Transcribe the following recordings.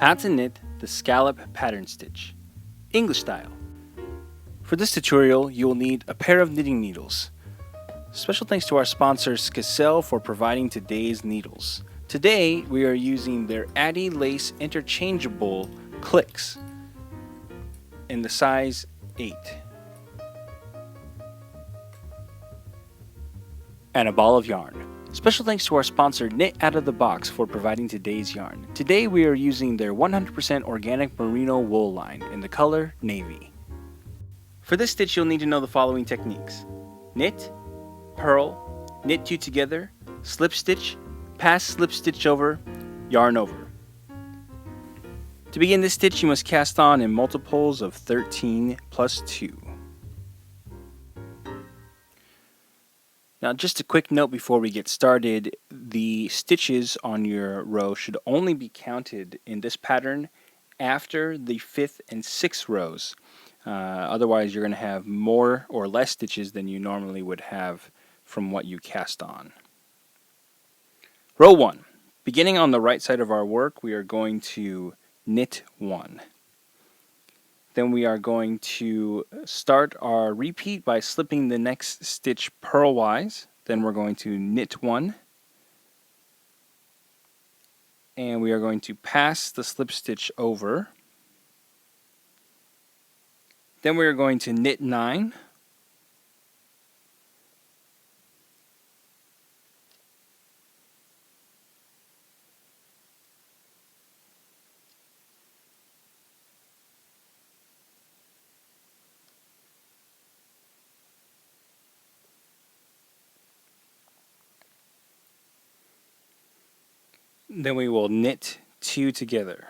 How to knit the scallop pattern stitch, English style. For this tutorial, you will need a pair of knitting needles. Special thanks to our sponsor Scallop for providing today's needles. Today, we are using their Addy Lace interchangeable clicks in the size 8. And a ball of yarn. Special thanks to our sponsor Knit Out of the Box for providing today's yarn. Today we are using their 100% organic merino wool line in the color navy. For this stitch you'll need to know the following techniques: knit, purl, knit 2 together, slip stitch, pass slip stitch over, yarn over. To begin this stitch you must cast on in multiples of 13 plus 2. Now just a quick note before we get started, the stitches on your row should only be counted in this pattern after the 5th and 6th rows. Otherwise you're going to have more or less stitches than you normally would have from what you cast on. Row 1. Beginning on the right side of our work, we are going to knit 1. Then we are going to start our repeat by slipping the next stitch purlwise. Then we're going to knit 1. And we are going to pass the slip stitch over. Then we are going to knit 9. Then we will knit 2 together.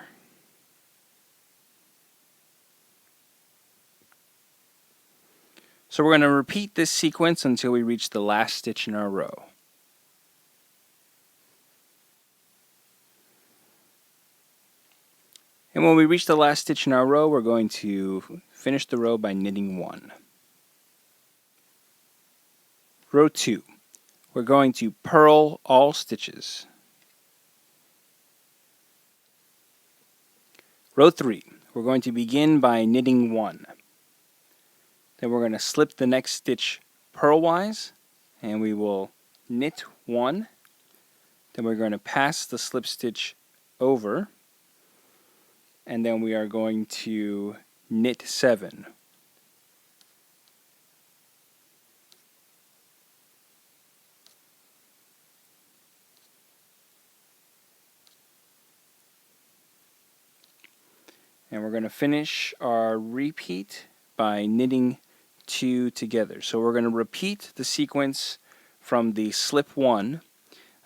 So we're going to repeat this sequence until we reach the last stitch in our row. And when we reach the last stitch in our row, we're going to finish the row by knitting 1. Row 2. We're going to purl all stitches. Row 3, we're going to begin by knitting 1. Then we're going to slip the next stitch purlwise, and we will knit 1. Then we're going to pass the slip stitch over, and then we are going to knit 7. And we're going to finish our repeat by knitting 2 together. So we're going to repeat the sequence from the slip 1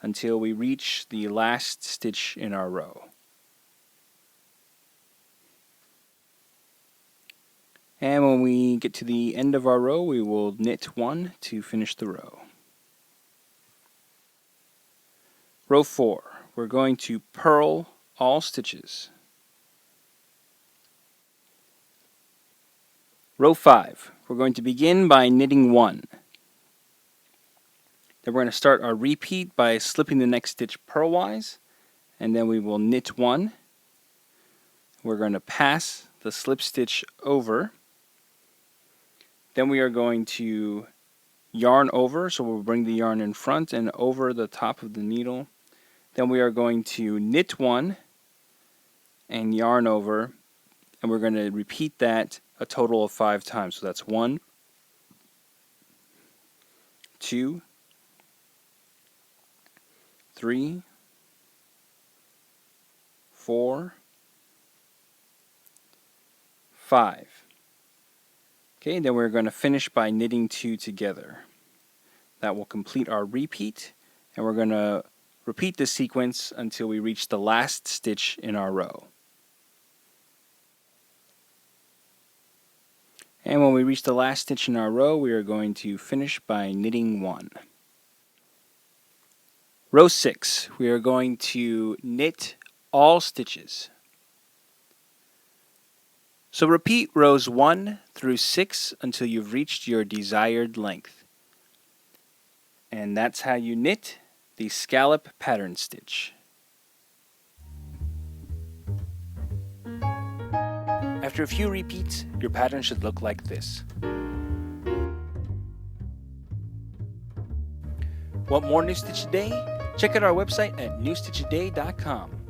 until we reach the last stitch in our row. And when we get to the end of our row, we will knit 1 to finish the row. Row 4, we're going to purl all stitches. Row 5, we're going to begin by knitting 1. Then we're going to start our repeat by slipping the next stitch purlwise, and then we will knit 1. We're going to pass the slip stitch over. Then we are going to yarn over, so we'll bring the yarn in front and over the top of the needle. Then we are going to knit 1 and yarn over, and we're going to repeat that a total of 5 times. So that's 1, 2, 3, 4, 5. Okay, then we're going to finish by knitting 2 together. That will complete our repeat, and we're going to repeat this sequence until we reach the last stitch in our row. And when we reach the last stitch in our row, we are going to finish by knitting 1. Row 6, we are going to knit all stitches. So repeat rows 1 through 6 until you've reached your desired length. And that's how you knit the scallop pattern stitch. After a few repeats, your pattern should look like this. Want more New Stitch a Day? Check out our website at newstitchaday.com.